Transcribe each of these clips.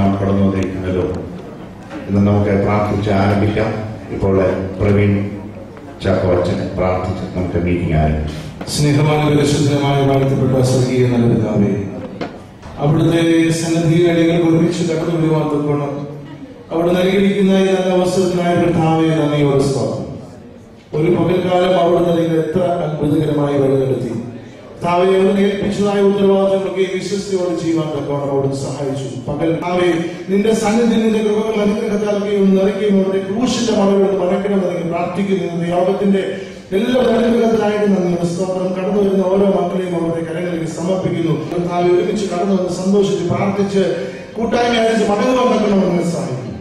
നാം കടന്നു വന്നിരിക്കുന്നല്ലോ. ഇന്ന് നമുക്ക് പ്രാർത്ഥിച്ച് ആരംഭിക്കാം. ഇപ്പോൾ പ്രവീൺ ചാക്കോച്ചനെ പ്രാർത്ഥിച്ച് നമുക്ക് മീറ്റിംഗ് ആരംഭിക്കാം. സ്നേഹവാന പരിശുദ്ധമായ വാഴ്ത്തപ്പെട്ട സ്വർഗീയ നല്ല പിതാവേ, അവിടുത്തെ സന്നിധിയിൽ ഞങ്ങൾക്ക് ഒരുമിച്ച് കടന്നു വരുവാൻ തക്കണം അവിടെ നൽകിയിരിക്കുന്ന ഈ നല്ല അവസരത്തിനായ കർത്താവേ നന്ദിയോട് സ്തോത്രം. ഒരു പകൽക്കാലം അവിടുന്ന് നിങ്ങൾ എത്ര അത്ഭുതകരമായി വഴിനടത്തി. കർത്താവേ, അവിടുന്ന് ഏൽപ്പിച്ചതായ ഉത്തരവാദിത്തങ്ങളൊക്കെ വിശ്വസ്തയോട് ചെയ്യുവാൻ തക്കവണ്ണം അവിടുന്ന് സഹായിച്ചു. പകൽക്കാവേ നിന്റെ സന്നിധി നിന്റെ കൃപകൾ അനുഗ്രഹത്താലൊക്കെ നിറയ്ക്കുകയും അവിടെ ക്രൂശിന്റെ മറവിലൊന്ന് മറയ്ക്കണമെന്ന് നിങ്ങൾ പ്രാർത്ഥിക്കുന്നു. യോഗത്തിന്റെ എല്ലാ അനുഗ്രഹത്തിനായിട്ട് നന്ദിയുടെ സ്തോത്രം. കടന്നു വരുന്ന ഓരോ മക്കളെയും അവരുടെ കരങ്ങളിലേക്ക് സമർപ്പിക്കുന്നു. കർത്താവേ, ഒരുമിച്ച് കടന്നു വന്ന് സന്തോഷിച്ച് പ്രാർത്ഥിച്ച് കൂട്ടായ്മ അയച്ച് മടങ്ങുവാൻ തക്കണമെന്ന് സഹായിക്കും.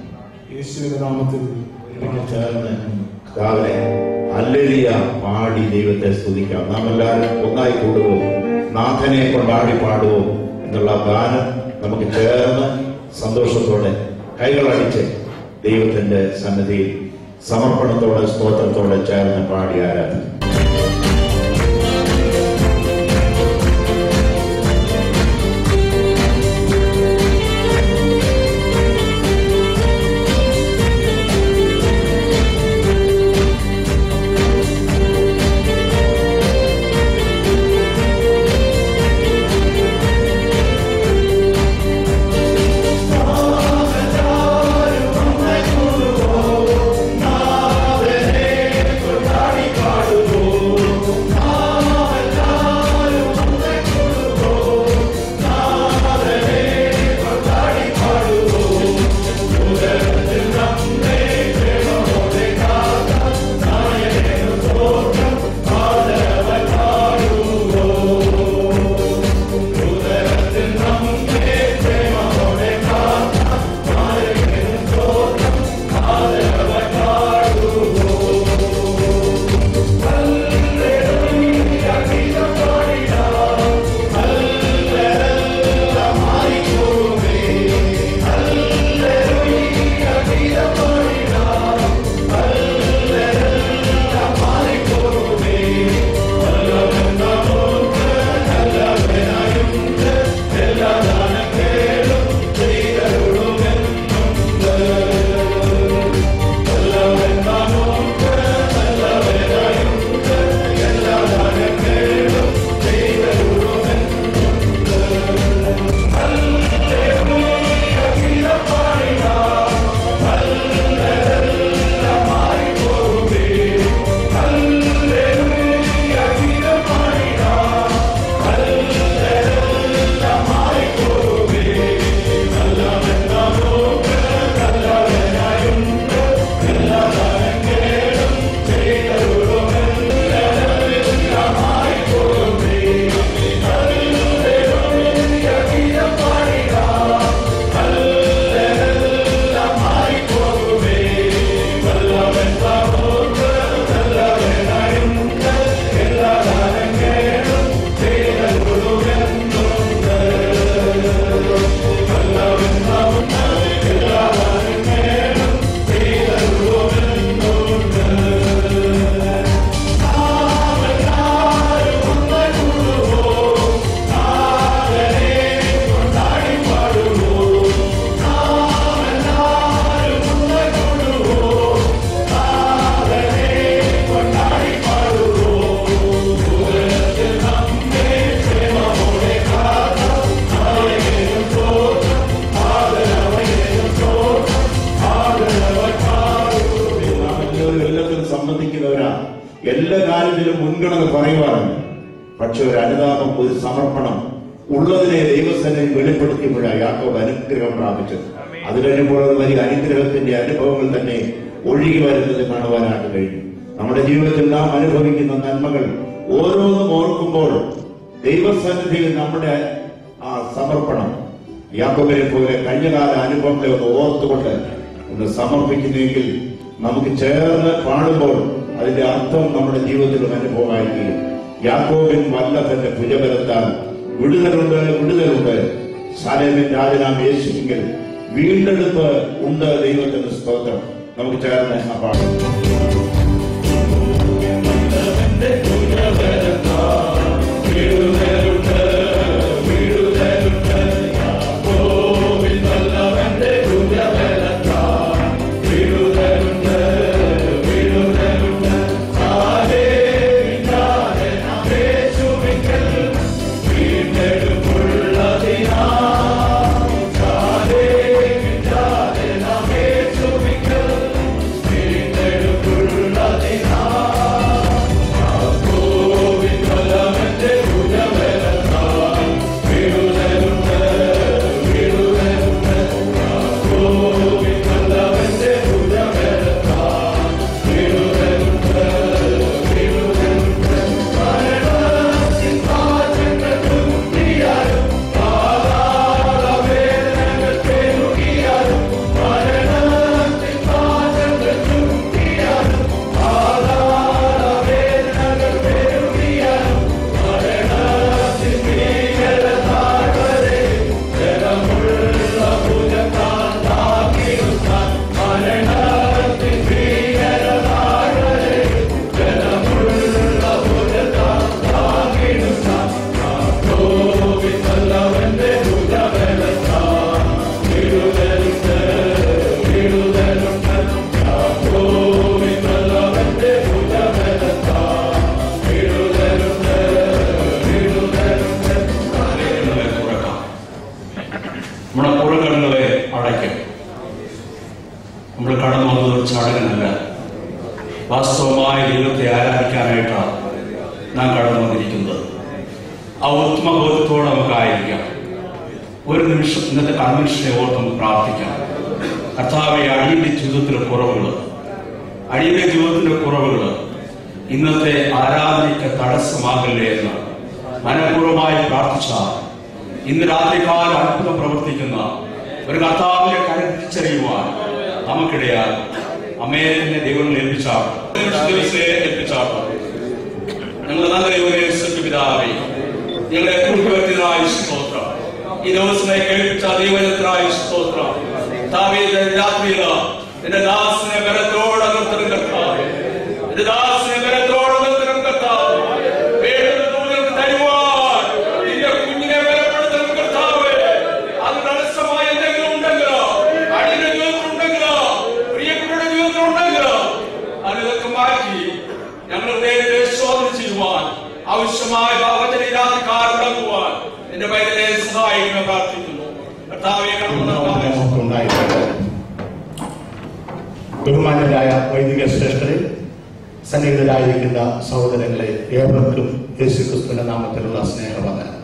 യേശുവിന്റെ നാമത്തിൽ ചേർന്ന് രാവിലെ ഹല്ലേലൂയ പാടി ദൈവത്തെ സ്തുതിക്കാം. നാം എല്ലാവരും ഒന്നായി കൂടുവോ, നാഥനെ കൊണ്ടാടി പാടുവോ എന്നുള്ള ഗാനം നമുക്ക് ചേർന്ന് സന്തോഷത്തോടെ കൈകളടിച്ച് ദൈവത്തിന്റെ സന്നിധിയിൽ സമർപ്പണത്തോടെ സ്തോത്രത്തോടെ ചേർന്ന് പാടി ആരാധിക്കും. എല്ലാ കാര്യത്തിലും മുൻഗണന പറയുവാറുണ്ട്. പക്ഷെ ഒരു അനുതാപം, ഒരു സമർപ്പണം ഉള്ളതിനെ ദൈവസന്നിധിയിൽ വെളിപ്പെടുത്തിയപ്പോഴാണ് യാക്കോബ് അനുഗ്രഹം പ്രാപിച്ചത്. അത് കഴിയുമ്പോൾ അത് വലിയ അനുഗ്രഹത്തിന്റെ അനുഭവങ്ങൾ തന്നെ ഒഴുകി വരുന്നത് കാണുവാനായിട്ട് കഴിഞ്ഞു. നമ്മുടെ ജീവിതത്തിൽ നാം അനുഭവിക്കുന്ന നന്മകൾ ഓരോന്നും ഓർക്കുമ്പോൾ ദൈവസന്നിധിയിൽ നമ്മുടെ ആ സമർപ്പണം യാക്കോബിനെ പോലെ കഴിഞ്ഞകാല അനുഭവങ്ങളെ ഒന്ന് ഓർത്തുകൊണ്ട് ഒന്ന് സമർപ്പിക്കുന്നെങ്കിൽ നമുക്ക് ചേർന്ന് പാടുമ്പോൾ അതിന്റെ അർത്ഥം നമ്മുടെ ജീവിതത്തിൽ അനുഭവമായിരിക്കും. യാക്കോബിൻ വല്ലഭന്റെ ഭുജബലത്താൽ വിടുതലുണ്ട്. ശാലേമിൻ രാജനാം യേശുവിങ്കിൽ വീണ്ടെടുപ്പ് ഉണ്ട്. ദൈവത്തിന്റെ സ്തോത്രം. നമുക്ക് ചേർന്ന് ആ പാടും. വിടുതലുണ്ട് വാസ്തവമായ ദൈവത്തെ ആരാധിക്കാനായിട്ടാണ് നാം കടന്നു വന്നിരിക്കുന്നത്. ആ ഉത്തമബോധത്തോടെ നമുക്കായിരിക്കാം. ഒരു നിമിഷം ഇന്നത്തെ കൺവെൻഷനെ ഓർത്ത് നമുക്ക് പ്രാർത്ഥിക്കാം. കർത്താവെ, അടിയന്റെ ജീവിതത്തിലെ കുറവുകൾ ഇന്നത്തെ ആരാധനയ്ക്ക് തടസ്സമാകല്ലേ എന്ന് മനഃപൂർവ്വമായി പ്രാർത്ഥിച്ചാൽ ഇന്ന് രാത്രികാലം അത്ഭുതം പ്രവർത്തിക്കുന്ന ഒരു കർത്താവിനെ കരുതിച്ചറിയുവാൻ നമുക്കിടയാൽ അമ്മയെ ദൈവങ്ങൾ ഏൽപ്പിച്ചാണ്. ഞങ്ങൾ നല്ല പിതാവേ, ഞങ്ങളെ കുറിപ്പത്തിനായ സ്തോത്രം, ഈ ദിവസമായി കേൾപ്പിച്ച ദൈവത്തിനായ സ്തോത്രം. രാത്രിയില് എന്റെ ദാസനെ ബലത്തോടെ നിർത്തണം കർത്താവേ, എന്റെ ദാസനെ ബലത്തോടെ നിർത്തണം കർത്താവേ. തരുവാൻ നിന്റെ കുഞ്ഞിനെ ബലപ്പെടുത്തണം കർത്താവേ. അത് തടസ്സമായി എന്തെങ്കിലും ഉണ്ടെങ്കിലോ, അടിയുടെ ജീവിതത്തിലുണ്ടെങ്കിലോ, പ്രിയപ്പെട്ടവരുടെ ജീവിതത്തിലുണ്ടെങ്കിലോ അതിതൊക്കെ മാറ്റി ഞങ്ങൾ ദൈവത്തെ ശോധന ചെയ്യുവാൻ ആവശ്യമായ ഭാവത്തിലാകുവാൻ എന്റെ പൈതലെ സഹായിക്കാൻ പ്രാർത്ഥിക്കുന്നു. ബഹുമാന്യരായ വൈദിക ശ്രേഷ്ഠരെ, സന്നിഹിതരായിരിക്കുന്ന സഹോദരങ്ങളെ, ഏവർക്കും യേശുക്രിസ്തുവിന്റെ നാമത്തിലുള്ള സ്നേഹവന്ദനം.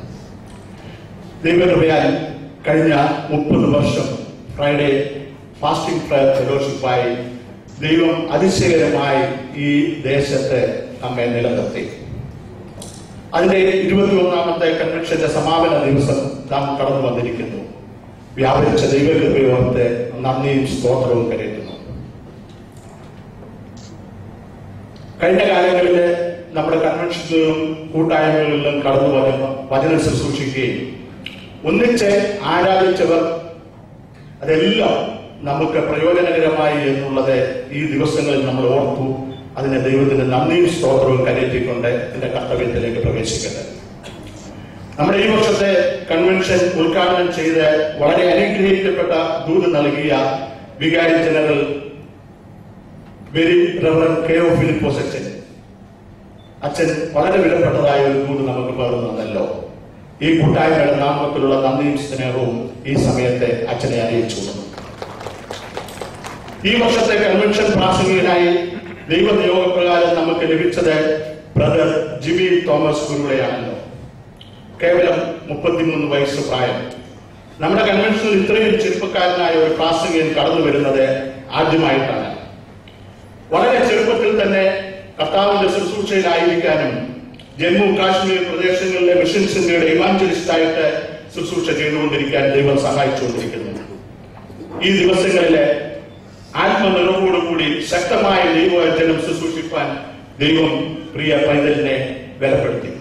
ദൈവകൃപയാൽ കഴിഞ്ഞ 30 വർഷം ഫ്രൈഡേ ഫാസ്റ്റിംഗ് പ്രയർ ഫെലോഷിപ്പായി ദൈവം അതിശയകരമായി ഈ ദേശത്തെ നമ്മെ നിലനിർത്തി. അതിന്റെ 21ാമത്തെ കൺവെൻഷന്റെ സമാപന ദിവസം നാം കടന്നു വന്നിരിക്കുന്നു. വ്യാപരിച്ച ദൈവകൃപയോർത്ത് നന്ദിയും സ്തോത്രവും കരയറ്റുന്നു. കഴിഞ്ഞ കാലങ്ങളിൽ നമ്മുടെ കൺവെൻഷനുകളിലും കൂട്ടായ്മകളിലും കടന്നു വരുന്ന വചനം ശുശ്രൂഷിക്കുകയും ഒന്നിച്ച് ആരാധിച്ചവർ അതെല്ലാം നമുക്ക് പ്രയോജനകരമായി എന്നുള്ളത് ഈ ദിവസങ്ങളിൽ നമ്മൾ ഓർത്തു. അതിന് ദൈവത്തിന്റെ നന്ദിയും സ്തോത്രവും കരയറ്റിക്കൊണ്ട് എന്റെ കർത്തവ്യത്തിലേക്ക് പ്രവേശിക്കട്ടെ. നമ്മുടെ ഈ വർഷത്തെ കൺവെൻഷൻ ഉദ്ഘാടനം ചെയ്ത് വളരെ അനുഗ്രഹിക്കപ്പെട്ട ദൂത് നൽകിയ വികാരി ജനറൽ വെരി റവറൻഡ് കെ.ഒ. ഫിലിപ്പോസ് അച്ഛൻ വളരെ വിലപ്പെട്ടതായ ഒരു ദൂത് നമുക്ക് പകർന്നല്ലോ. ഈ കൂട്ടായ്മയുടെ നാമത്തിലുള്ള നന്ദിയും സ്നേഹവും ഈ സമയത്തെ അച്ഛനെ അറിയിച്ചു. ഈ വർഷത്തെ കൺവെൻഷൻ പ്രാസംഗികനായി ദൈവനിയോഗപ്രകാരം നമുക്ക് ലഭിച്ചത് ബ്രദർ ജിബി തോമസ് കുരുളയാണല്ലോ. കേവലം 33 വയസ്സ് പ്രായം. നമ്മുടെ കൺവെൻഷനിൽ ഇത്രയും ചെറുപ്പക്കാരനായ ഒരു പ്രാസംഗികൻ കടന്നു വരുന്നത് ആദ്യമായിട്ടാണ്. വളരെ ചെറുപ്പത്തിൽ തന്നെ കർത്താവിന്റെ ശുശ്രൂഷയിലായിരിക്കാനും ജമ്മു കാശ്മീർ പ്രദേശങ്ങളിലെ മിഷൻസിന്റെ ഇവാഞ്ചലിസ്റ്റായിട്ട് ശുശ്രൂഷ ചെയ്തുകൊണ്ടിരിക്കാൻ ദൈവം സഹായിച്ചുകൊണ്ടിരിക്കുന്നു. ഈ ദിവസങ്ങളിലെ ആത്മനിറവോടുകൂടി ശക്തമായ ദൈവവചനം ശുശ്രൂഷിക്കാൻ ദൈവം പ്രിയ പൈതലിനെ ബലപ്പെടുത്തി.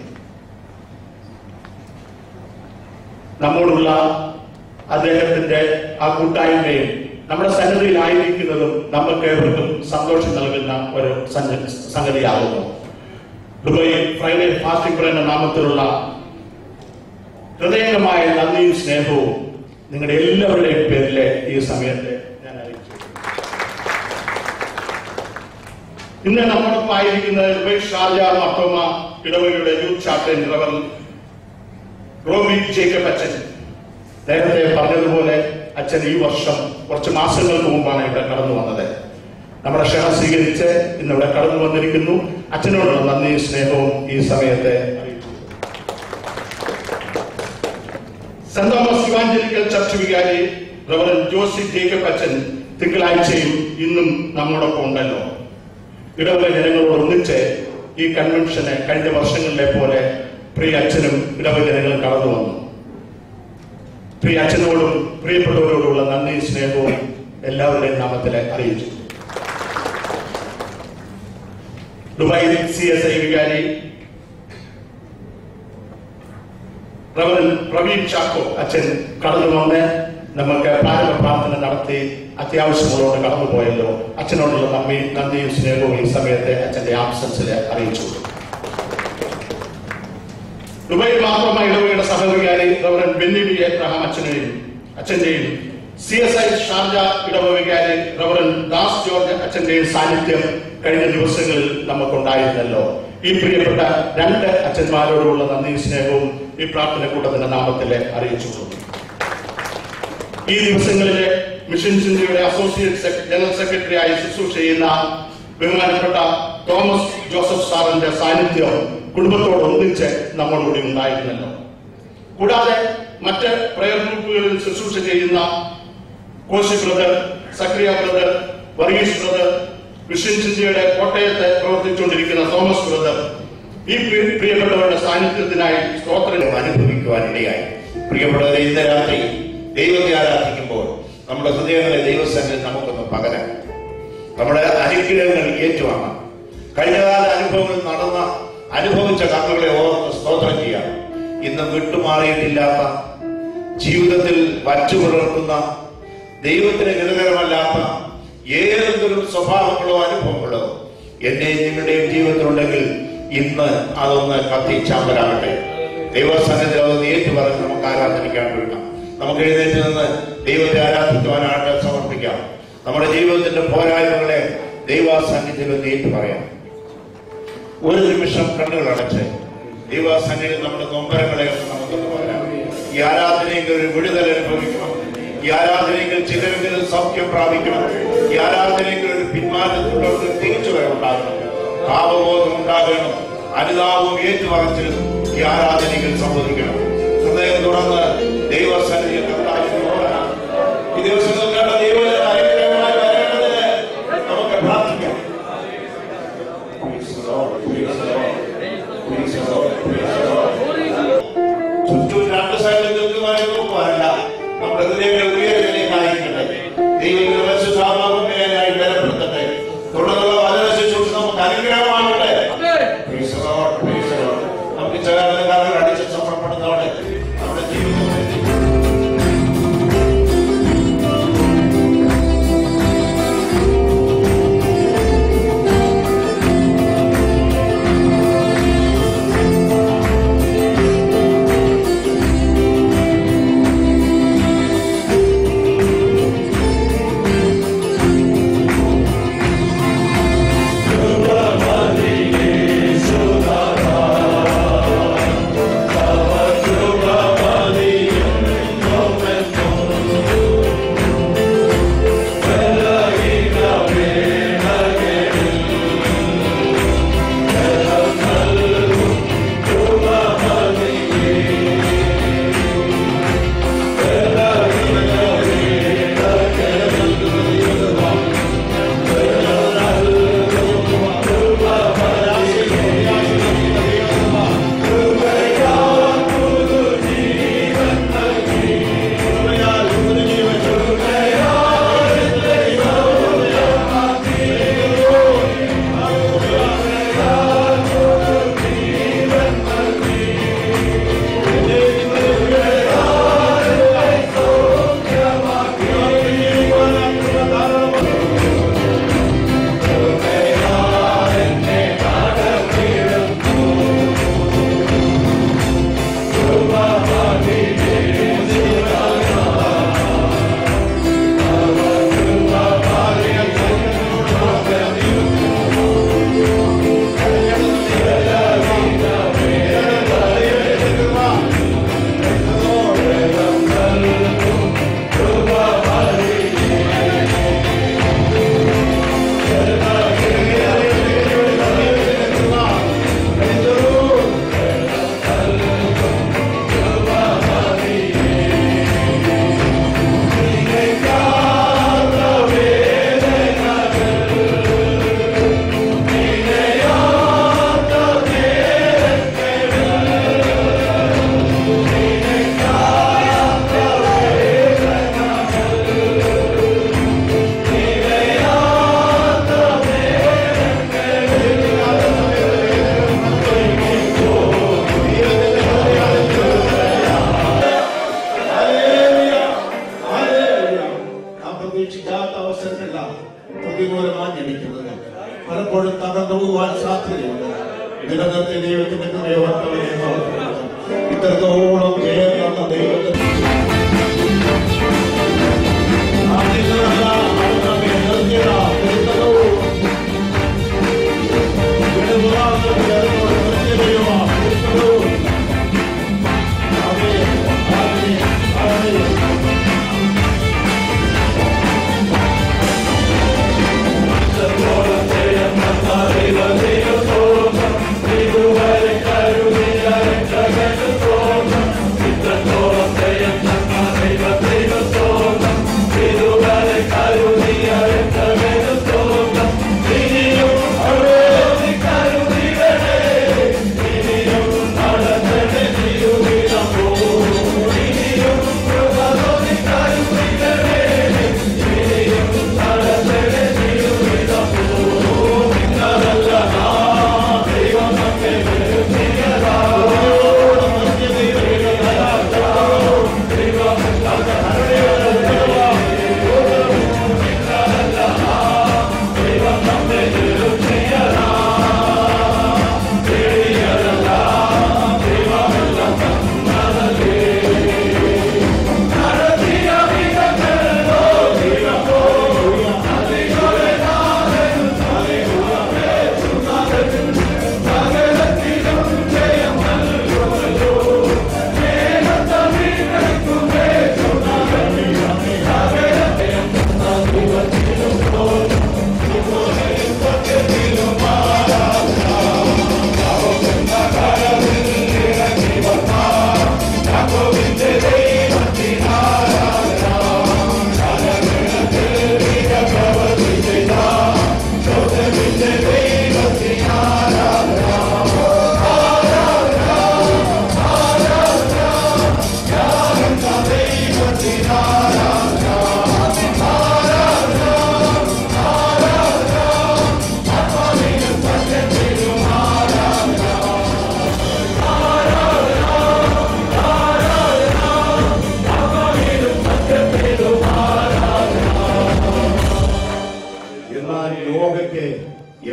നമ്മോടുള്ള അദ്ദേഹത്തിന്റെ ആ കൂട്ടായ്മയും നമ്മുടെ സന്നദ്ധയിലായിരിക്കുന്നതും നമുക്ക് ഏവർക്കും സന്തോഷം നൽകുന്ന ഒരു സംഗതിയാകുന്നു. ദുബായ് ഫ്രൈഡേ ഫാസ്റ്റിംഗ് പ്രയറിന്റെ നാമത്തിലുള്ള ഹൃദയംഗമായ നന്ദിയും സ്നേഹവും നിങ്ങളുടെ എല്ലാവരുടെയും പേരിലെ ഈ സമയത്ത് ഞാൻ അറിയിച്ചു. ഇന്ന് നമ്മോടൊപ്പം ആയിരിക്കുന്നത് ദുബായ് ഷാർജ മർത്തോമ ഇടവകയുടെ യൂത്ത് ചാപ്റ്റർ റവർ റോബി ജേക്കബ് അച്ഛൻ. നേരത്തെ പറഞ്ഞതുപോലെ അച്ഛൻ ഈ വർഷം കുറച്ച് മാസങ്ങൾക്ക് മുമ്പാണ് ഇവിടെ കടന്നു വന്നത്. നമ്മുടെ ക്ഷണം സ്വീകരിച്ച് ഇന്നിവിടെ കടന്നു വന്നിരിക്കുന്നു. അച്ഛനോടുള്ള നന്ദിയും സ്നേഹവും ഈ സമയത്തെ അറിയിച്ചു. സെന്റ് തോമസ് ഇവാഞ്ചലിക്കൽ ചർച്ച് വികാരി റവറൻ ജോസി ജേക്കബ് അച്ഛൻ തിങ്കളാഴ്ചയും ഇന്നും നമ്മോടൊപ്പം ഉണ്ടല്ലോ. ഇടവക ജനങ്ങളോട് ഒന്നിച്ച് ഈ കൺവെൻഷന് കഴിഞ്ഞ വർഷങ്ങളിലെ പോലെ പ്രിയ അച്ഛനും ഇടവക ജനങ്ങളും കടന്നു വന്നു. പ്രിയ അച്ഛനോടും പ്രിയപ്പെട്ടവരോടുള്ള നന്ദിയും സ്നേഹവും എല്ലാവരുടെയും നാമത്തിൽ അറിയിച്ചു. ദുബായ് CSI വികാരി റവറൻ പ്രവീൺ ചാക്കോ അച്ഛൻ കടന്നു വന്ന് നമുക്ക് പ്രാരംഭ പ്രാർത്ഥന നടത്തി അത്യാവശ്യങ്ങളോട് കടന്നുപോയല്ലോ. അച്ഛനോടുള്ള നന്ദിയും സ്നേഹവും ഈ സമയത്തെ അച്ഛന്റെ ആബ്സൻസിൽ അറിയിച്ചു. ദുബായിൽ മാത്രമായി ഇടവകയുടെ സഹവികാരി റവറൻ ബെന്നി ബി എബ്രഹാം അച്ഛന്റെയും CSI ഷാർജ ഇടവക വികാരി റവറൻ ദാസ് ജോർജ് അച്ഛന്റെയും സാന്നിധ്യം കഴിഞ്ഞ ദിവസങ്ങളിൽ നമുക്കുണ്ടായിരുന്നല്ലോ. ഈ പ്രിയപ്പെട്ട 2 അച്ഛന്മാരോടുള്ള നന്ദിയും സ്നേഹവും ഈ പ്രാർത്ഥന കൂട്ടത്തിന്റെ നാമത്തിൽ അറിയിച്ചു. ഈ ദിവസങ്ങളിലെ മിഷൻ ചിന്തയുടെ അസോസിയേറ്റ് ജനറൽ സെക്രട്ടറിയായി ശുശ്രൂഷ ചെയ്യുന്ന ബഹുമാനപ്പെട്ട തോമസ് ജോസഫ് സാറിന്റെ സാന്നിധ്യം കുടുംബത്തോടൊന്നിച്ച് നമ്മളോട് ഉണ്ടായിരുന്നല്ലോ. കൂടാതെ മറ്റ് പ്രയർ ഗ്രൂപ്പുകളിൽ ശുശ്രൂഷ ചെയ്യുന്ന കോശി ബ്രദർ, സക്രിയ ബ്രദർ, വർഗീസ് ബ്രദർ, വിഷൻ ചിന്തയുടെ കോട്ടയത്ത് പ്രവർത്തിച്ചുകൊണ്ടിരിക്കുന്ന തോമസ് ബ്രദർ, ഈ പ്രിയപ്പെട്ടവരുടെ സാന്നിധ്യത്തിനായി സ്തോത്രം അനുഭവിക്കുവാനിടയായി. പ്രിയപ്പെട്ടവരെ, ഇന്ന് രാത്രി ദൈവത്തെ ആരാധിക്കുമ്പോൾ നമ്മുടെ ഹൃദയങ്ങളെ ദൈവസന്നിധിയിൽ നമുക്കൊന്ന് പകരാം. നമ്മുടെ അനുഗ്രഹങ്ങൾ ഏറ്റുവാങ്ങാം. കഴിഞ്ഞകാല അനുഭവങ്ങൾ അനുഭവിച്ച കർമ്മങ്ങളെ ഓർത്ത് സ്തോത്രം ചെയ്യാം. ഇന്ന് വിട്ടുമാറിയിട്ടില്ലാത്ത, ജീവിതത്തിൽ വച്ചുപുലർത്തുന്ന, ദൈവത്തിന് ഹിതകരമല്ലാത്ത ഏതെങ്കിലും സ്വഭാവങ്ങളോ അനുഭവങ്ങളോ എന്റെയും നിങ്ങളുടെയും ജീവിതത്തിലുണ്ടെങ്കിൽ ഇന്ന് അതൊന്ന് കത്തിച്ചാമ്പലാകട്ടെ. ദൈവസന്നിധിയിൽ അതൊന്ന് ഏറ്റുപറഞ്ഞ് നമുക്ക് ആരാധനിക്കാൻ വേണം. നമുക്ക് എഴുന്നേറ്റ് നിന്ന് ദൈവത്തെ ആരാധിക്കുവാനായിട്ട് സമർപ്പിക്കാം. നമ്മുടെ ജീവിതത്തിന്റെ പോരായ്മകളെ ദൈവസന്നിധിയിൽ ഒന്ന് ഏറ്റുപറയാം. ഒരു നിമിഷം കണ്ണുകൾ അടച്ച് ദൈവസന്നിധിയിൽ നമ്മുടെ നൊമ്പരങ്ങളെ നമുക്കൊന്ന് പറയാം. ഈ ആരാധനയെങ്കിൽ ഒരു വിടുതൽ അനുഭവിക്കണം. ഈ ആരാധനയെങ്കിൽ ചിലരെങ്കിലും സൗഖ്യം പ്രാപിക്കണം. ഈ ആരാധനയെങ്കിൽ ഒരു പിന്മാറ്റത്തിലുള്ള തിരിച്ചുവരവുണ്ടാകണം. പാപബോധം ഉണ്ടാകണം. അനുതാപവും ഏറ്റുപറച്ചിലും ഈ ആരാധനയിൽ സംഭവിക്കണം. ഹൃദയം തുറന്ന് ദൈവസന്നിധിയിൽ ഈ ദിവസങ്ങളിലുള്ള ദൈവത്തിന്റെ അനുഗ്രഹമായി വരേണ്ടതിന് നമുക്ക് പ്രാർത്ഥിക്കാം. ചുറ്റും രണ്ട് സൈഡിൽ നിൽക്കുവാനും നോക്കുവാനല്ല, നമ്മുടെ ഹൃദയങ്ങൾ ഉയരത്തിലേക്കായിരിക്കട്ടെ. ദൈവത്തിന്റെ പരിശുദ്ധാത്മാവിനായി ബലപ്പെടുത്തട്ടെ. തുടർന്നുള്ള വചന ശുശ്രൂഷ നമുക്ക് അനുഗ്രഹമാകട്ടെ. നമുക്ക് ചേർന്ന് കാലങ്ങൾ അടിച്ച് സമർപ്പണത്തോടെ നമ്മുടെ ജീവിതം Lord,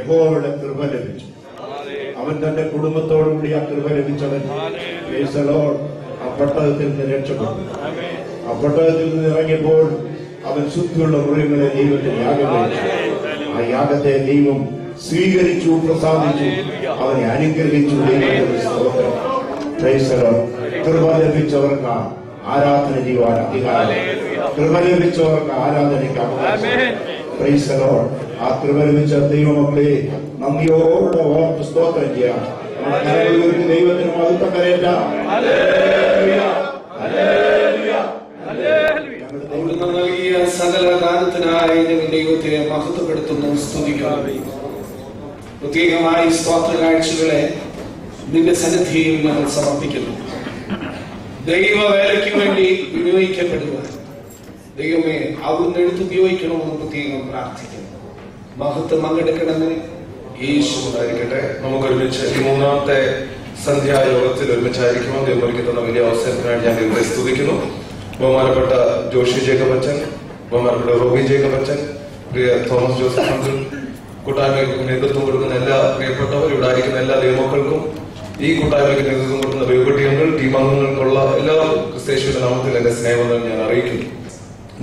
യഹോവയുടെ കൃപ ലഭിച്ചു. അവൻ തന്റെ കുടുംബത്തോടുകൂടി ആ കൃപ ലഭിച്ചവൻ ആ പെട്ടകത്തിൽ നിന്ന് രക്ഷപ്പെട്ടു. ആ പെട്ടകത്തിൽ നിന്ന് ഇറങ്ങിയപ്പോൾ അവൻ ശുദ്ധിയുള്ള മൃഗങ്ങളെ ദൈവത്തിന് യാഗം കഴിച്ചു. ആ യാഗത്തെ ദൈവം സ്വീകരിച്ചു, പ്രസാദിച്ചു, അവനെ അനുഗ്രഹിച്ചു. ദൈവത്തിന്റെ സ്തോത്രം. കൃപ ലഭിച്ചവർക്ക് ആരാധന ചെയ്യുവാൻ അധികാരം, കൃപ ലഭിച്ചവർക്ക് ആരാധനയ്ക്ക് അവകാശം. ആ കൃപ ലഭിച്ച ദൈവമക്കളെ നന്ദിയോടെ ഓർത്ത് സ്തോത്രം ചെയ്യാം. ദൈവത്തിന് മഹത്വം കരയറ്റാം. അവിടുന്ന് നൽകിയ സകല ദാനത്തിനായി ഞങ്ങൾ ദൈവത്തെ മഹത്വപ്പെടുത്തുന്നു, സ്തുതിക്കുന്നു. പ്രത്യേകമായി സ്തോത്ര കാഴ്ചകളെ നിന്റെ സന്നിധിയിൽ ഞങ്ങൾ സമർപ്പിക്കുന്നു. ദൈവവേലയ്ക്ക് വേണ്ടി വിനിയോഗിക്കപ്പെടുക ദൈവമേ അവിടുന്ന് എടുത്തുപയോഗിക്കണമെന്ന് പ്രത്യേകം പ്രാർത്ഥിക്കുന്നു. മഹത്വം പങ്കെടുക്കണമെന്ന് യേശുവായിരിക്കട്ടെ. നമുക്കൊരുമിച്ച് ഈ മൂന്നാമത്തെ സന്ധ്യായോഗത്തിൽ ഒരുമിച്ചായിരിക്കുമ്പോൾ ദൈവം ഒരുക്കി തന്ന വലിയ അവസരത്തിനായി ഞാൻ ദൈവത്തെ സ്തുതിക്കുന്നു. ബഹുമാനപ്പെട്ട ജോഷി ജേക്കബ് അച്ഛൻ, ബഹുമാനപ്പെട്ട റോബി ജേക്കബ് അച്ഛൻ, പ്രിയ തോമസ് ജോസഫ് അങ്കിൾ, കൂട്ടായ്മയ്ക്ക് നേതൃത്വം കൊടുക്കുന്ന എല്ലാ പ്രിയപ്പെട്ടവർ, ഇവിടെ ആയിരിക്കുന്ന എല്ലാ ദൈവമക്കൾക്കും, ഈ കൂട്ടായ്മയ്ക്ക് നേതൃത്വം കൊടുക്കുന്ന ദൈവകുട്ടിയങ്ങൾ, ടീം അംഗങ്ങൾക്കുള്ള എല്ലാ ക്രിസ്തേശുവിന്റെ നാമത്തിൽ എന്റെ സ്നേഹം ഞാൻ അറിയിക്കുന്നു.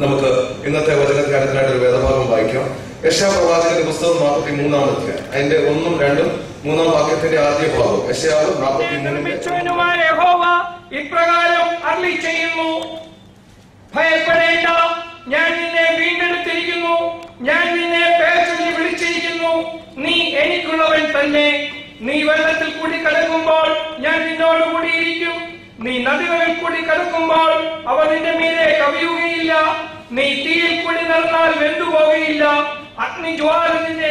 നമുക്ക് ഇന്നത്തെ വചനധ്യാനത്തിനായിട്ട് ഒരു വേദഭാഗം വായിക്കാം. യെശയ്യാപ്രവാചകന്റെ പുസ്തകം 43-ാം അധ്യായം, അതിന്റെ 1, 2, 3 വാക്യത്തിന്റെ ആദ്യ ഭാഗം. യെശയ്യാവ് 43 യഹോവ ഇപ്രകാരം അരുളിച്ചെയ്യുന്നു, ഭയപ്പെടേണ്ട, ഞാൻ നിന്നെ വീണ്ടെടുത്തിരിക്കുന്നു, ഞാൻ നിന്നെ പേർ ചൊല്ലി വിളിച്ചിരിക്കുന്നു, നീ എനിക്കുള്ളവൻ തന്നെ. നീ വെള്ളത്തിൽ കൂടി കടക്കുമ്പോൾ ഞാൻ നിന്നോടുകൂടി ഇരിക്കും, നീ നദികളിൽ കൂടി കടക്കുമ്പോൾ അവ നിന്റെ മീതെ കവിയുകയില്ല, നീ തീയിൽ കൂടി നടന്നാൽ വെന്തുപോകുകയില്ല, അഗ്നിജ്വാല നിന്നെ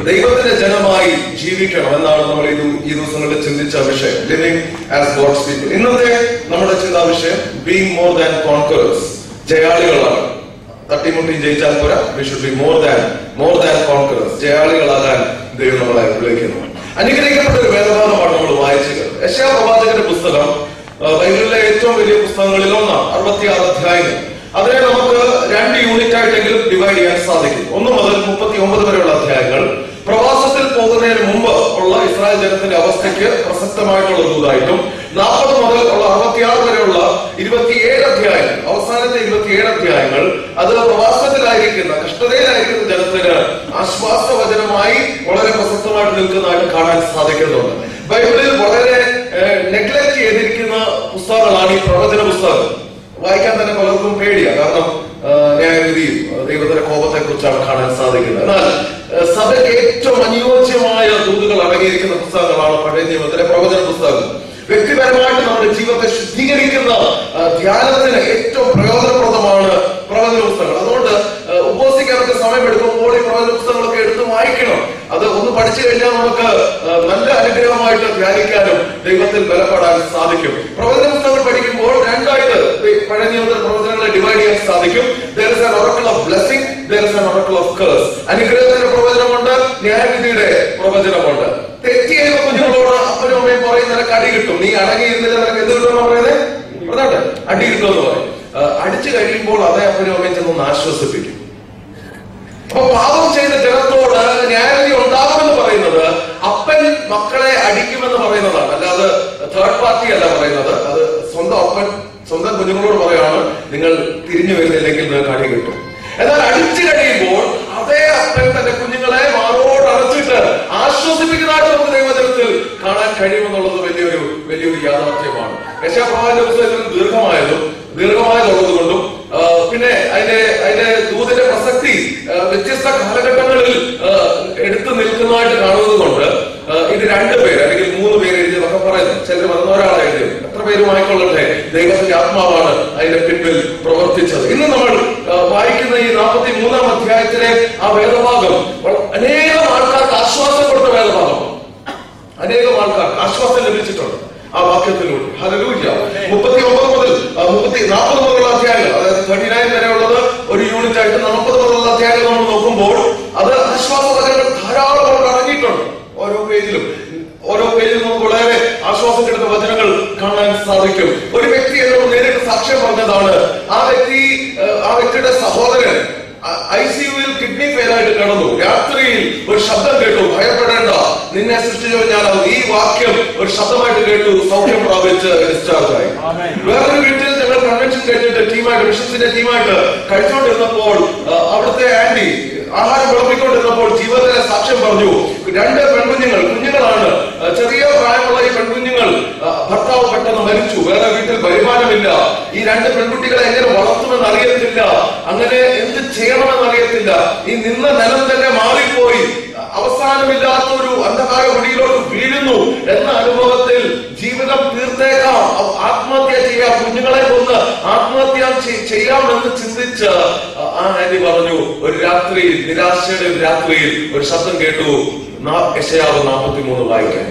ദൈവത്തിന്റെ ജനമായി ജീവിക്കണം എന്നാണ് നമ്മൾ ഈ ദിവസങ്ങളിൽ ചിന്തിച്ച വിഷയം. Living as God's people. ഇന്നത്തെ നമ്മുടെ ചിന്താ വിഷയം ബീയിങ് മോർ ദാൻ കോൺകറേഴ്സ്, ജയാളികളാണ്. തട്ടിമുട്ടി ജയിച്ചാൽ പോരാ, we should be more than conquerors. ജയാളികളാകാൻ ദൈവം നമ്മളെ വിളിക്കുന്നു. അനുഗ്രഹിക്കപ്പെട്ട ഒരു വേദഭാഗമാണ് നമ്മൾ വായിച്ചത്. യെശയ്യാപ്രവാചകന്റെ പുസ്തകം ബൈബിളിലെ ഏറ്റവും വലിയ പുസ്തകങ്ങളിൽ ഒന്നാണ്. 66 അധ്യായങ്ങൾ. അതിനെ നമുക്ക് 2 യൂണിറ്റ് ആയിട്ടെങ്കിലും ഡിവൈഡ് ചെയ്യാൻ സാധിക്കും. 1 മുതൽ 39 വരെയുള്ള അധ്യായങ്ങൾ പ്രവാസത്തിൽ പോകുന്നതിന് മുമ്പ് ഉള്ള ഇസ്രായേൽ ജനത്തിന്റെ അവസ്ഥയ്ക്ക് പ്രസക്തമായിട്ടുള്ള ദൂതായിട്ടും, 40 മുതൽ ഉള്ള 66 വരെയുള്ള 27 അധ്യായങ്ങൾ, അവസാനത്തെ 27 അധ്യായങ്ങൾ അത് പ്രവാസത്തിലായിരിക്കുന്ന, കഷ്ടതയിലായിരിക്കുന്ന ജനത്തിന് ആശ്വാസവചനമായി വളരെ പ്രസക്തമായിട്ട് നിൽക്കുന്നതായിട്ട് കാണാൻ സാധിക്കുന്നുണ്ട്. ബൈബിളിൽ വളരെ നെഗ്ലക്ട് ചെയ്തിരിക്കുന്ന പുസ്തകങ്ങളാണ് ഈ പ്രവചന പുസ്തകം. വായിക്കാൻ തന്നെ പലർക്കും പേടിയാണ്. കാരണം ന്യായവിധിയും ദൈവത്തിന്റെ കോപത്തെ കുറിച്ചാണ് കാണാൻ സാധിക്കുന്നത്. എന്നാൽ സഭയ്ക്ക് ഏറ്റവും അനുയോജ്യമായ ദൂതുകൾ അടങ്ങിയിരിക്കുന്ന പുസ്തകങ്ങളാണ് പഴയ നിയമത്തിലെ പ്രവചന പുസ്തകങ്ങൾ. വ്യക്തിപരമായിട്ട് നമ്മുടെ ജീവിതത്തെ ശുദ്ധീകരിക്കുന്ന ധ്യാനത്തിന് ഏറ്റവും പ്രയോജനപ്രദമാണ് പ്രവചന പുസ്തകങ്ങൾ. അതുകൊണ്ട് ഉപവസിക്കാനൊക്കെ സമയമെടുക്കുമ്പോൾ ഈ പ്രവചന പുസ്തകങ്ങളൊക്കെ എടുത്ത് വായിക്കണം. അത് ഒന്ന് പഠിച്ചു കഴിഞ്ഞാൽ നമുക്ക് നല്ല അനുഗ്രഹമായിട്ട് ധ്യാനിക്കാനും ദൈവത്തിൽ ബലപ്പെടാൻ സാധിക്കും. പ്രവചന പുസ്തകങ്ങൾ പഠിക്കുമ്പോൾ 2 ആയിട്ട് പഴയ നിയമത്തിലെ പ്രവചനങ്ങളെ ഡിവൈഡ് ചെയ്യാൻ സാധിക്കും. There is an oracle of blessing, there is an oracle of curse. അനുഗ്രഹത്തിന്റെ പ്രവചനമുണ്ട്, ന്യായവിധിയുടെ പ്രവചനമുണ്ട്. തെറ്റിയ കുഞ്ഞുങ്ങളോട് അപ്പനും അമ്മയും പറയുന്ന നിനക്ക് അടി കിട്ടും, നീ അടങ്ങിയിരുന്നില്ല, നിനക്ക് എന്ത് കിട്ടുമെന്ന് പറയുന്നത് പറഞ്ഞാട്ടെ, അടി കിട്ടുമെന്ന് പറയും. അടിച്ചു കഴിയുമ്പോൾ അതേ അപ്പനും അമ്മയും ചെന്നൊന്ന് ആശ്വസിപ്പിക്കും. അപ്പൊ പാപം ചെയ്ത ജനത്തോട് ന്യായവിധി ഉണ്ടാകുമെന്ന് പറയുന്നത് അപ്പൻ മക്കളെ അടിക്കുമെന്ന് പറയുന്നതാണ്, അല്ലാതെ തേർഡ് പാർട്ടി അല്ല പറയുന്നത്. അത് സ്വന്തം അപ്പൻ സ്വന്തം കുഞ്ഞുങ്ങളോട് പറയാണ്, നിങ്ങൾ തിരിഞ്ഞു വരുന്നില്ലെങ്കിൽ നിങ്ങൾക്ക് അടി കിട്ടും. എന്നാൽ അടിച്ചു കഴിയുമ്പോൾ അതേ അപ്പൻ തന്റെ കുഞ്ഞുങ്ങളെ മാറോട് അടച്ചിട്ട് ആശ്വസിപ്പിക്കുന്നതായിട്ട് നമുക്ക് ദൈവജനത്തിൽ കാണാൻ കഴിയുമെന്നുള്ളത് വലിയൊരു യാഥാർത്ഥ്യമാണ്. യെശയ്യാപ്രവാചകന്റെ പുസ്തകത്തിൽ ദീർഘമായതുള്ളത് കൊണ്ടും പിന്നെ അതിന്റെ ദൂതിന്റെ പ്രസക്തി വ്യത്യസ്ത കാലഘട്ടങ്ങളിൽ എടുത്തു നിൽക്കുന്നതായിട്ട് കാണുന്നത് കൊണ്ട് ഇത് 2 പേര് അല്ലെങ്കിൽ 3 പേര് എഴുതിയതൊക്കെ പറയുന്നു. ചിലർ ഒരാളെ എഴുതിയത്. എത്ര പേരുമായിക്കൊള്ളട്ടെ, ദൈവത്തിന്റെ ആത്മാവാണ് അതിന്റെ പിൻപിൽ പ്രവർത്തിച്ചത്. ഇന്ന് നമ്മൾ വായിക്കുന്ന ഈ 43-ാം അധ്യായത്തിലെ ആ വേദഭാഗം അനേകം ആൾക്കാർക്ക് ആശ്വാസം കൊടുത്ത വേദഭാഗമാണ്. അനേകം ആൾക്കാർക്ക് ആശ്വാസം ലഭിച്ചിട്ടുണ്ട് ആ വാക്യത്തിലൂടെ. ഹല്ലേലൂയ. 39 മുതൽ 40 മുതലുള്ള അധ്യായങ്ങൾ, അതായത് 39 വരെയുള്ളത് ഒരു യൂണിറ്റ് ആയിട്ട് 40 മുതലുള്ള അധ്യായങ്ങൾ നമ്മൾ നോക്കുമ്പോൾ അത് ആശ്വാസവചനങ്ങൾ ധാരാളം അടങ്ങിയിട്ടുണ്ട്. ഓരോ പേജിലും നമുക്ക് വളരെ ആശ്വാസം കിട്ടുന്ന വചനങ്ങൾ കാണാൻ സാധിക്കും. ഒരു വ്യക്തി എന്നോട് നേരിട്ട് സാക്ഷ്യം പറഞ്ഞതാണ്, ആ വ്യക്തിയുടെ സഹോദരൻ ICU-ൽ കിഡ്നി ഫെയിലായിട്ട് കിടന്നു. രാത്രിയിൽ ഒരു ശബ്ദം കേട്ടു, ഭയപ്പെടേണ്ട, നിന്നെ സൃഷ്ടിച്ചവൻ ഞാനാവും. ഈ വാക്യം ഒരു ശബ്ദമായിട്ട് കേട്ടു, സൗഖ്യം പ്രാപിച്ച് ഡിസ്ചാർജ് ആയി. വേറൊരു വീട്ടിൽ ഞങ്ങൾ കൺവെൻഷൻ കഴിഞ്ഞിട്ട് ടീമായിട്ട്, മിഷൻസിന്റെ ടീമായിട്ട് കഴിച്ചുകൊണ്ടിരുന്നപ്പോൾ അവിടുത്തെ ആന്റി ആഹാരം വിളമ്പിക്കൊണ്ടിരുന്നപ്പോൾ ജീവിതത്തിലെ സാക്ഷ്യം പറഞ്ഞു. 2 കുഞ്ഞുങ്ങളാണ്, ചെറിയ പ്രായമുള്ള ഈ പെൺകുഞ്ഞുങ്ങൾ, ഭർത്താവ് പെട്ടെന്ന് മരിച്ചു, വേറെ വീട്ടിൽ വരുമാനമില്ല, ഈ 2 പെൺകുട്ടികളെ എങ്ങനെ വളർത്തുമെന്ന് അറിയത്തില്ല, അങ്ങനെ എന്ത് ചെയ്യണമെന്ന് അറിയത്തില്ല, ഈ നിന്ന നിലം തന്നെ മാറിപ്പോയി, അവസാനമില്ലാത്ത ഒരു അന്ധകാര കുടിയിലോട്ട് വീഴുന്നു എന്ന അനുഭവത്തിൽ ജീവിതം തീർത്തേക്കാം, ആത്മഹത്യ ചെയ്യാം, കുഞ്ഞുങ്ങളെ കൊന്ന് ആത്മഹത്യ ചെയ്യാമെന്ന് ചിന്തിച്ച് ആ ആന്റി പറഞ്ഞു, ഒരു രാത്രിയിൽ, നിരാശയുടെ രാത്രിയിൽ ഒരു ശബ്ദം കേട്ടു, യെശയ്യാവ് 43 വായിക്കാൻ.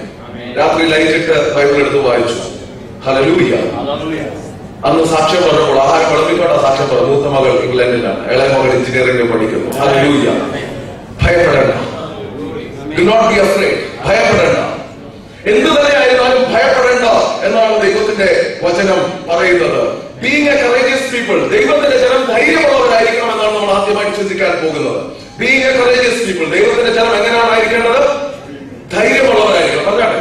രാത്രി ലൈറ്റിട്ട് ബൈബിൾ എടുത്ത് വായിച്ചു. ഹല്ലേലൂയ. അന്ന് സാക്ഷ്യം പറഞ്ഞപ്പോൾ ആഹാരം വിളമ്പിക്കൊണ്ട സാക്ഷ്യം പറഞ്ഞു. മൂത്ത മകൾ ഇംഗ്ലണ്ടിലാണ്, ഇളയ മകൾ എഞ്ചിനീയറിംഗ് പഠിക്കുന്നു. ഹല്ലേലൂയ. ഭയപ്പെടേണ്ട. Do not be afraid. ഭയപ്പെടേണ്ട. എന്തു തന്നെയായിരുന്നാലും ഭയപ്പെടേണ്ട എന്നാണ് ദൈവത്തിന്റെ വചനം പറയുന്നത്. Being a courageous people, ദൈവത്തിന്റെ ജനം ധൈര്യമുള്ളവരായിരിക്കണം എന്നാണ് നമ്മൾ ആദ്യമായിട്ട് ചിന്തിക്കാൻ പോകുന്നത്. Being a courageous people, ദൈവത്തിന്റെ ജനം എങ്ങനെയാണ് ആയിരിക്കേണ്ടത്? ധൈര്യമുള്ളവരായിരിക്കണം. പറഞ്ഞാട്ടെ.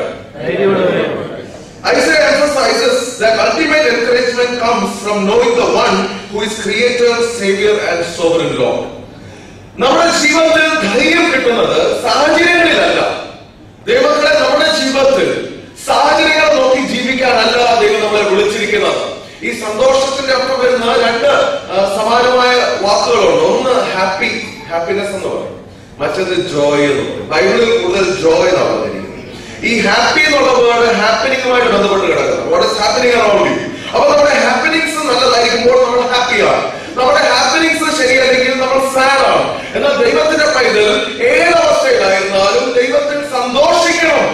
Isaiah emphasizes that ultimate encouragement comes from knowing the one who is creator, savior and sovereign Lord. നമ്മുടെ ജീവിതത്തിൽ ധൈര്യം കിട്ടുന്നത് സാഹചര്യങ്ങളിലല്ല. ദൈവങ്ങളെ നമ്മുടെ ജീവിതത്തിൽ സാഹചര്യങ്ങൾ നോക്കി ജീവിക്കാനല്ല ദൈവം നമ്മളെ വിളിച്ചിരിക്കുന്നത്. ഈ സന്തോഷത്തിന്റെ അർത്ഥം വരുന്ന 2 സമാനമായ വാക്കുകളുണ്ട്. ഒന്ന് ഹാപ്പിനെസ് എന്ന് പറയും, മറ്റത് ജോയ് എന്ന് പറയും. ബൈബിളിൽ കൂടുതൽ ജോയ് എന്നാണ് പറഞ്ഞിരിക്കുന്നത്. ഈ ഹാപ്പി എന്നുള്ള വേർഡ് ഹാപ്പനിങ്ങുമായിട്ട് ബന്ധപ്പെട്ട് കിടക്കുന്നത്. What is happening around U? അപ്പൊ നമ്മുടെ ഹാപ്പനിങ്സ് നല്ലതായിരിക്കുമ്പോൾ നമ്മൾ ഹാപ്പിയാണ്. നമ്മുടെ ഹാപ്പനിങ്സ് ശരിയല്ലെങ്കിൽ നമ്മൾ സാഡ് ആണ്. എന്നാൽ ദൈവത്തിന്റെ പൈതൽ ഏതവസ്ഥയിലായിരുന്നാലും ദൈവത്തിൽ സന്തോഷിക്കണം.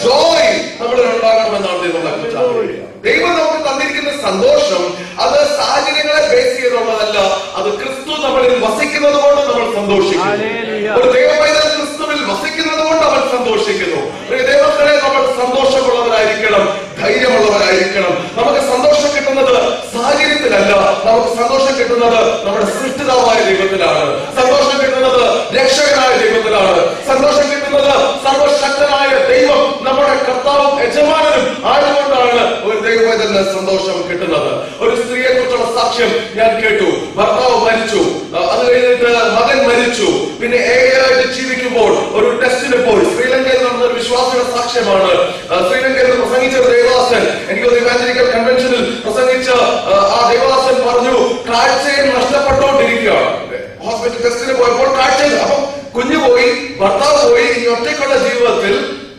ജോയ് നമ്മളിൽ ഉണ്ടാകണമെന്നാണ് ദൈവം കൽപ്പിച്ചത്. ദൈവം നമുക്ക് തന്നിരിക്കുന്ന സന്തോഷം അത് സാഹചര്യങ്ങളെ ബേസ് ചെയ്തുള്ളതല്ല, അത് ക്രിസ്തു നമ്മളിൽ വസിക്കുന്നത് കൊണ്ട് നമ്മൾ സന്തോഷിക്കുന്നു. ഒരു ദൈവപൈതൽ ക്രിസ്തുവിൽ വസിക്കുന്നത് കൊണ്ട് അവൻ സന്തോഷിക്കുന്നു. ദൈവങ്ങളെ നമ്മൾ സന്തോഷമുള്ളവരായിരിക്കണം, ധൈര്യമുള്ളവരായിരിക്കണം. നമുക്ക് സന്തോഷം കിട്ടുന്നത് സാഹചര്യത്തിലല്ല, നമുക്ക് സന്തോഷം കിട്ടുന്നത് നമ്മുടെ സൃഷ്ടിതാവായ ദൈവത്തിലാണ്. സന്തോഷം കിട്ടുന്നത് രക്ഷകനായ ദൈവത്തിലാണ്. സന്തോഷം കിട്ടുന്നത് സർവശക്തനായ ദൈവം നമ്മുടെ കർത്താവും യജമാനനും ആയതുകൊണ്ടാണ് ഒരു ദൈവവേദന സന്തോഷം കിട്ടുന്നത്. ഒരു സ്ത്രീയെ കുറിച്ചുള്ള സാക്ഷ്യം ഞാൻ കേട്ടു. ഭർത്താവ് മരിച്ചു, അത് കഴിഞ്ഞിട്ട് മകൻ മരിച്ചു, പിന്നെ ഏകയായിട്ട് ജീവിക്കുമ്പോൾ ഒരു ടെസ്റ്റിന് പോയി. ശ്രീലങ്കയിൽ നടന്ന ഒരു വിശ്വാസിയുടെ സാക്ഷ്യമാണ്. ശ്രീലങ്കയിൽ പ്രസംഗിച്ച ദേവദാസൻ, എനിക്കൊരു ഇവാഞ്ചലിക്കൽ കൺവെൻഷനിൽ പ്രസംഗിച്ച ആ ദേവദാസൻ പറഞ്ഞു, കാഴ്ചയിൽ നഷ്ടപ്പെട്ടുകൊണ്ടിരിക്കുകയാണ്. ഹോസ്പിറ്റൽ ടെസ്റ്റിന് പോയപ്പോൾ കാഴ്ചയിൽ, അപ്പം കുഞ്ഞു പോയി, ഭർത്താവ് പോയി, ഈ ഒറ്റയ്ക്കുള്ള ജീവിതത്തിൽ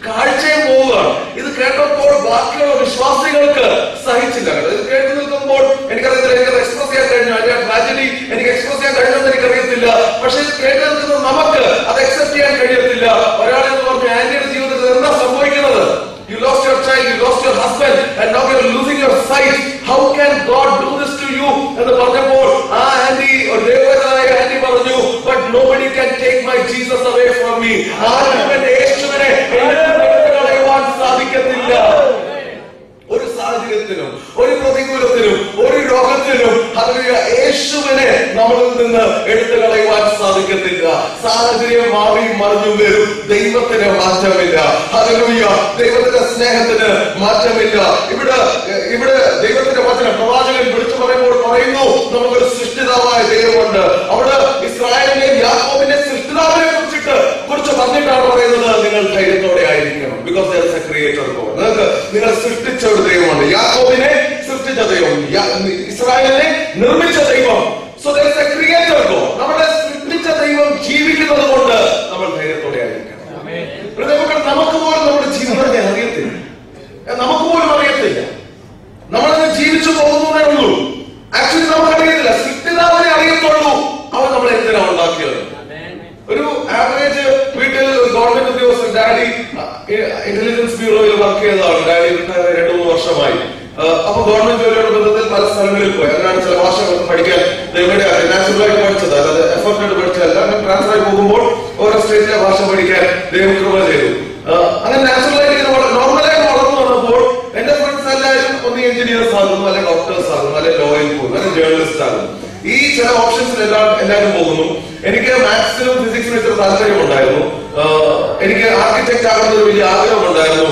കാഴ്ചയും പോവുകയാണ്. ഇത് കേട്ടപ്പോൾ ബാക്കിയുള്ള വിശ്വാസികൾക്ക് സഹിച്ചില്ല. ഇത് കേട്ടു നിൽക്കുമ്പോൾ എനിക്കറിയത്തില്ല, എനിക്കത് എക്സ്പ്രസ് ചെയ്യാൻ കഴിഞ്ഞു, അതിന്റെ ട്രാജഡി എനിക്ക് എക്സ്പ്രസ് ചെയ്യാൻ കഴിഞ്ഞെന്ന് എനിക്കറിയത്തില്ല. പക്ഷെ ഇത് കേട്ടു നിൽക്കുന്ന നമുക്ക് അത് അക്സെപ്റ്റ് ചെയ്യാൻ കഴിയത്തില്ല. ഒരാളെന്ന് പറഞ്ഞു, ആന്റിയുടെ ജീവിതത്തിൽ എന്താ സംഭവിക്കുന്നത്? You lost your child, you lost your husband, and now you are losing your sight. How can God do this to you? എന്ന് പറഞ്ഞപ്പോൾ ആ ആന്റി, ഒരു ദേവനായ ആന്റി പറഞ്ഞു, but nobody can take my Jesus away from me. ആരും യേശുവിനെ എടുത്തു കളയുവാൻ സാധിക്കത്തില്ല. ഒരു സാഹചര്യത്തിനും, ഒരു പ്രതികൂലത്തിനും, ഒരു രോഗത്തിനും യേശുവിനെ നമ്മളിൽ നിന്ന് എടുത്തു കളയുവാൻ സാധിക്കത്തില്ല. സാഹചര്യം മാറി മറിഞ്ഞു വരും, ദൈവത്തിന് മാറ്റമില്ല. ഹല്ലേലൂയ. ദൈവത്തിന്റെ സ്നേഹത്തിന് മാറ്റമില്ല. ഇവിടെ ദൈവത്തിന്റെ വചനം പ്രവാചകൻ വിളിച്ചു പറയുമ്പോൾ പറയുന്നു, നമുക്കൊരു സൃഷ്ടിതാവായ ദൈവമുണ്ട്. അവിടെ ഇസ്രായേലിനെയും യാക്കോബിനെയും സൃഷ്ടിതാവിനെ കുറിച്ച് പറഞ്ഞിട്ടാണ് പറയുന്നത്, നിങ്ങൾ ധൈര്യത്തോടെ ആയിരിക്കണം. Because there is a creator God. നിങ്ങൾ സൃഷ്ടിച്ച ഒരു ദൈവമുണ്ട്. യാക്കോബിനെ സൃഷ്ടിച്ച ദൈവം, ഇസ്രായേലിനെ നിർമ്മിച്ച ദൈവം. So there is a creator God. നമ്മുടെ സൃഷ്ടിച്ച ദൈവം ജീവിക്കുന്നത് കൊണ്ട് നമ്മൾ ധൈര്യത്തോടെ ആയിരിക്കണം. നമുക്ക് പോലും നമ്മുടെ ജീവിതത്തെ അറിയത്തില്ല, നമുക്ക് പോലും അറിയത്തില്ല. നമ്മളത് ജീവിച്ചു പോകുന്നതേ ഉള്ളൂ. ആക്ച്വലി നമുക്കറിയത്തില്ല, സൃഷ്ടിതാവിനെ അറിയത്തുള്ളൂ അവൻ നമ്മളെ എന്തിനാണ് ഉണ്ടാക്കിയത്. ഒരു ആവറേജ് വീട്ടിൽ ഗവൺമെന്റ് ഉദ്യോഗസ്ഥൻ, ഡാഡി ഇന്റലിജൻസ് ബ്യൂറോയിൽ വർക്ക് ചെയ്തതാണ്. ഡാഡി റിട്ടയർ 2-3 വർഷമായി. അപ്പൊ ഗവൺമെന്റ് ജോലിയുടെ ബന്ധത്തിൽ പല സ്ഥലങ്ങളിൽ പോയി. അങ്ങനെയാണ് ചില ഭാഷകളൊക്കെ പഠിക്കാൻ നാച്ചുറലായിട്ട് പഠിച്ചത്, അല്ലാതെ എഫർട്ട് പഠിച്ചതല്ല. അങ്ങനെ ട്രാൻസ്ഫർ ആയി പോകുമ്പോൾ ഓരോ സ്റ്റേറ്റിലെ ഭാഷ പഠിക്കാൻ ദൈവം കൃപ ചെയ്തു. അങ്ങനെ നാച്ചുറലായിട്ട് നോർമലായിട്ട് വളർന്നു വന്നപ്പോൾ എന്റെ ഫ്രണ്ട്സ് എല്ലാവരും ഒന്ന് എഞ്ചിനീയേഴ്സ് ആകുന്നു, അല്ലെങ്കിൽ ഡോക്ടേഴ്സ് ആകുന്നു, അല്ലെങ്കിൽ ലോയിൽ പോകുന്നു, അല്ലെങ്കിൽ ജേർണലിസ്റ്റ് ആകുന്നു. ഈ ചില ഓപ്ഷൻസിൽ എല്ലാവരും പോകുന്നു. എനിക്ക് മാത്സിനും ഫിസിക്സിനും ഇത്ര താല്പര്യമുണ്ടായിരുന്നു. എനിക്ക് ആർക്കിടെക്ട് ആകുന്ന ഒരു വലിയ ആഗ്രഹമുണ്ടായിരുന്നു.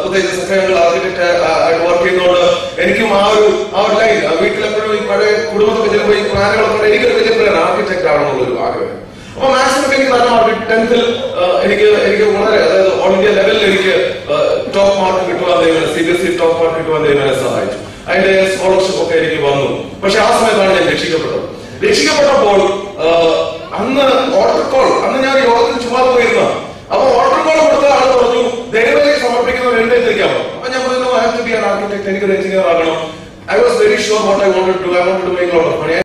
പ്രത്യേകിച്ച് സഹകൾ ആർക്കിടെക്ട് ആയിട്ട് വർക്ക് ചെയ്യുന്നതുകൊണ്ട് എനിക്കും ആ ഒരു ലൈൻ വീട്ടിലെപ്പോഴും ഈ പഴയ കുടുംബത്തൊക്കെ ചിലപ്പോൾ ഈ പ്ലാനുകളൊക്കെ എനിക്കൊരു വലിയ പ്ലാൻ ആർക്കിടെക്ട് ആകണമെന്നുള്ളൊരു ആഗ്രഹം. അപ്പൊ മാത്സിനൊക്കെ എനിക്ക് നല്ല മാർക്ക് 10th എനിക്ക് വളരെ, അതായത് ഓൾ ഇന്ത്യ ലെവലിൽ എനിക്ക് ടോപ്പ് മാർക്ക് കിട്ടുവാൻ ദൈവം CBSE ടോപ്പ് മാർക്ക് കിട്ടുവാൻ ദൈവം എന്നെ സഹായിച്ചു. അതിന്റെ സ്കോളർഷിപ്പ് ഒക്കെ എനിക്ക് വന്നു. പക്ഷെ ആ സമയത്താണ് ഞാൻ രക്ഷിക്കപ്പെട്ടപ്പോൾ അന്ന് ഓർഡർ കോൾ, അന്ന് ഞാൻ യോഗത്തിൽ ചുമ്മാ പോയിരുന്ന, അപ്പൊ ഓർഡർ കോൾ കൊടുത്ത ആൾ പറഞ്ഞു ദൈവത്തിലേക്ക് സമർപ്പിക്കുന്നവർ എഴുന്നേറ്റിരിക്കാമോ. അപ്പൊ ഞാൻ പറഞ്ഞു I have to be an architect, എനിക്കൊരു എഞ്ചിനീയർ ആകണം. I was very sure what I wanted to do. I wanted to make a lot of money.